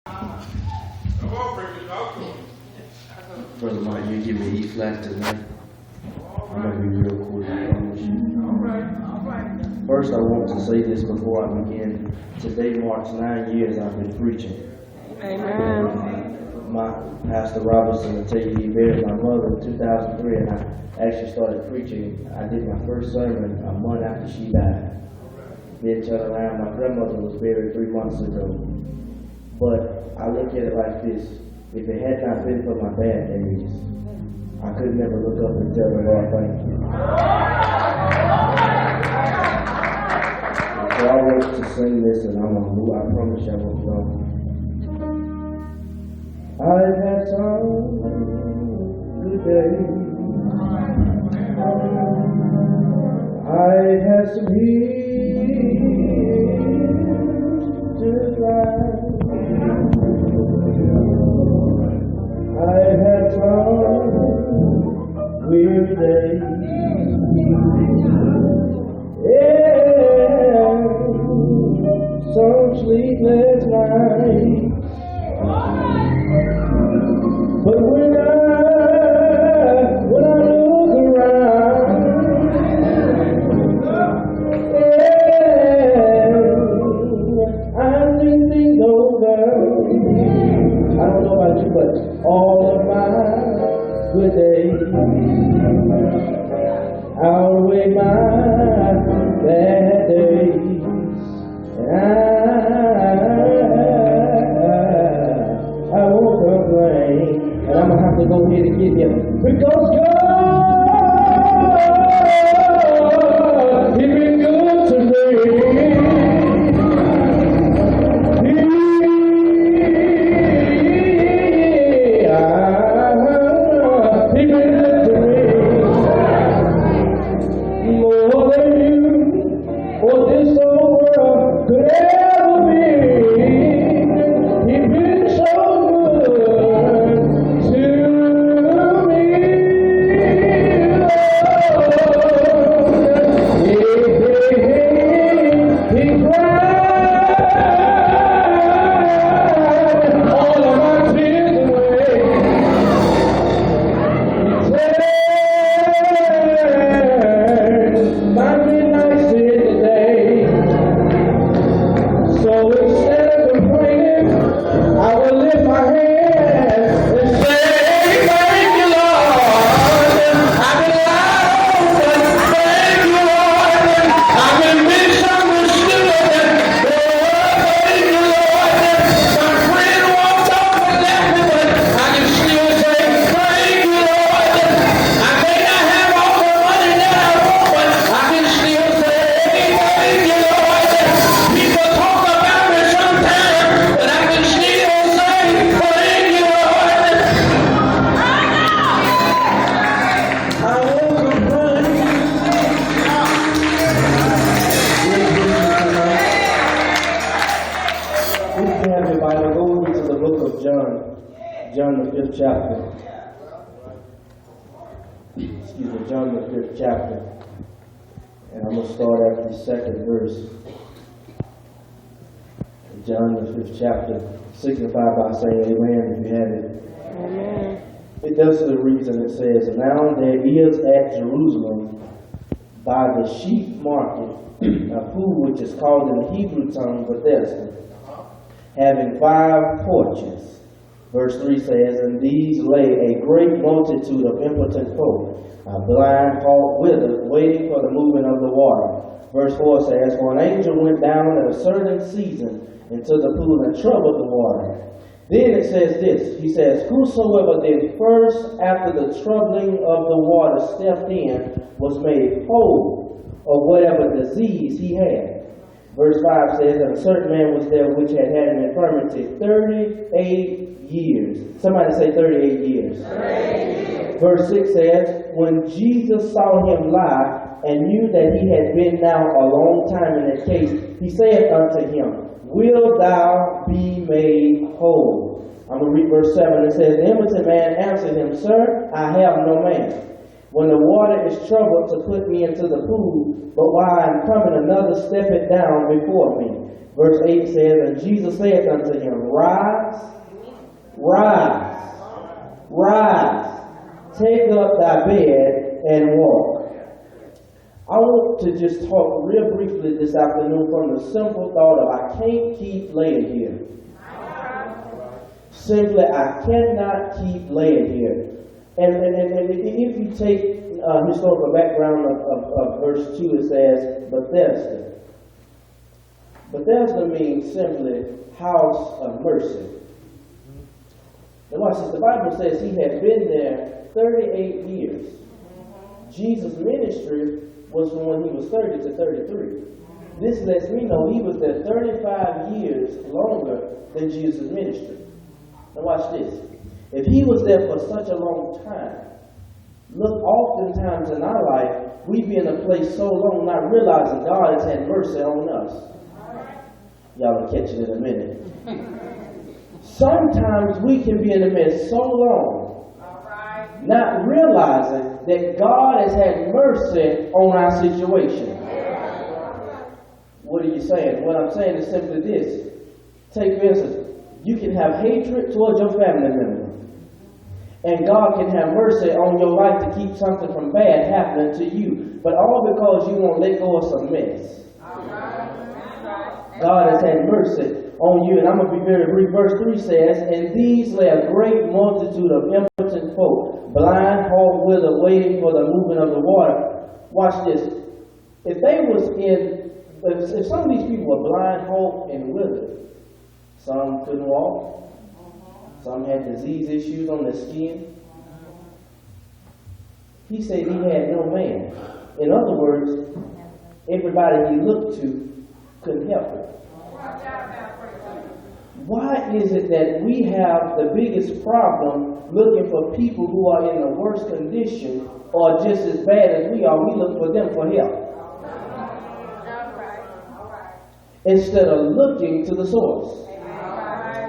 Brother Mike, you give me E flat tonight. I'm going to be real quick, I promise you. First, I want to say this before I begin. Today marks 9 years I've been preaching. Amen. My Pastor Robertson will tell you he buried my mother in 2003, and I actually started preaching. I did my first sermon a month after she died. Then turned around, my grandmother was buried 3 months ago. But I look at it like this. If it had not been for my bad days, I could never look up and tell the Lord thank you. So I want to sing this, and I'm going to move. I promise you I won't go. I've had some good days. I've had some years to cry. I've had some weary days. Yeah, some sleepless nights. But when I look around, yeah, I think things over. I don't know about you, but all of my good days outweigh my bad days. And I won't complain, and I'm gonna have to go ahead and get him because God, He's been good to me. John the 5th chapter. John the 5th chapter. And I'm going to start at the 2nd verse. John the 5th chapter, signified by saying amen if you have it. Amen. It does for the reason it says, Now there is at Jerusalem by the sheep market a pool which is called in the Hebrew tongue Bethesda, having 5 porches. Verse 3 says, And these lay a great multitude of impotent folk, blind, halt, withered, waiting for the movement of the water. Verse 4 says, For an angel went down at a certain season into the pool and troubled the water. Then it says this, he says, Whosoever then first after the troubling of the water stepped in was made whole of whatever disease he had. Verse 5 says, And a certain man was there which had had an infirmity 38 years. Somebody say 38 years. 38 years. Verse 6 says, When Jesus saw him lie and knew that he had been now a long time in that case, he said unto him, Wilt thou be made whole? I'm going to read verse 7. It says, The impotent man answered him, Sir, I have no man. When the water is troubled to put me into the pool, but while I am coming, another steppeth down before me. Verse 8 says, And Jesus saith unto him, Rise, Rise, rise, take up thy bed and walk. I want to just talk real briefly this afternoon from the simple thought of I can't keep laying here. Simply, I cannot keep laying here. And if you take historical background of verse 2, it says, Bethesda. Bethesda means simply house of mercy. Now watch this. The Bible says he had been there 38 years. Jesus' ministry was from when he was 30 to 33. This lets me know he was there 35 years longer than Jesus' ministry. Now watch this. If he was there for such a long time, look, oftentimes in our life, we be in a place so long not realizing God has had mercy on us. Y'all will catch it in a minute. Sometimes we can be in the midst so long, not realizing that God has had mercy on our situation. What are you saying? What I'm saying is simply this. Take for instance, you can have hatred towards your family member, and God can have mercy on your life to keep something from bad happening to you, but all because you won't let go of some mess. God has had mercy on you, and I'm going to be very brief. Verse 3 says, And these lay a great multitude of impotent folk, blind, halt, withered, waiting for the movement of the water. Watch this. If some of these people were blind, halt, and withered, some couldn't walk, some had disease issues on their skin. He said he had no man. In other words, everybody he looked to couldn't help him. Why is it that we have the biggest problem looking for people who are in the worst condition or just as bad as we are? We look for them for help instead of looking to the source.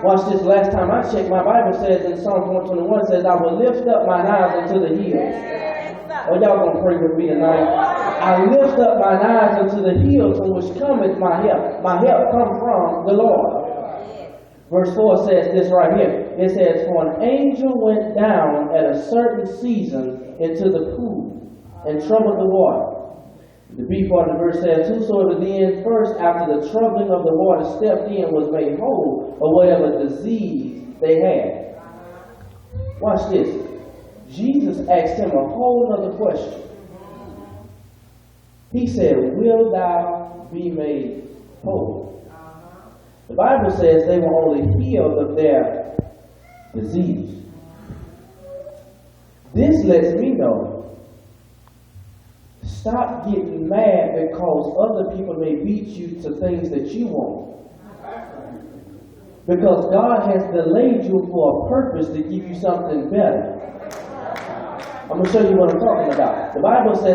Watch this. Last time I checked, my Bible says in Psalm 121 says, I will lift up mine eyes unto the hills. Oh, y'all gonna pray with me tonight? I lift up mine eyes unto the hills from which cometh my help. My help comes from the Lord. Verse 4 says this right here. It says, For an angel went down at a certain season into the pool and troubled the water. The B part of the verse says, Whosoever then first after the troubling of the water stepped in was made whole of whatever disease they had. Watch this. Jesus asked him a whole other question. He said, Will thou be made whole? The Bible says they were only healed of their disease. This lets me know, stop getting mad because other people may beat you to things that you want. Because God has delayed you for a purpose to give you something better. I'm going to show you what I'm talking about. The Bible says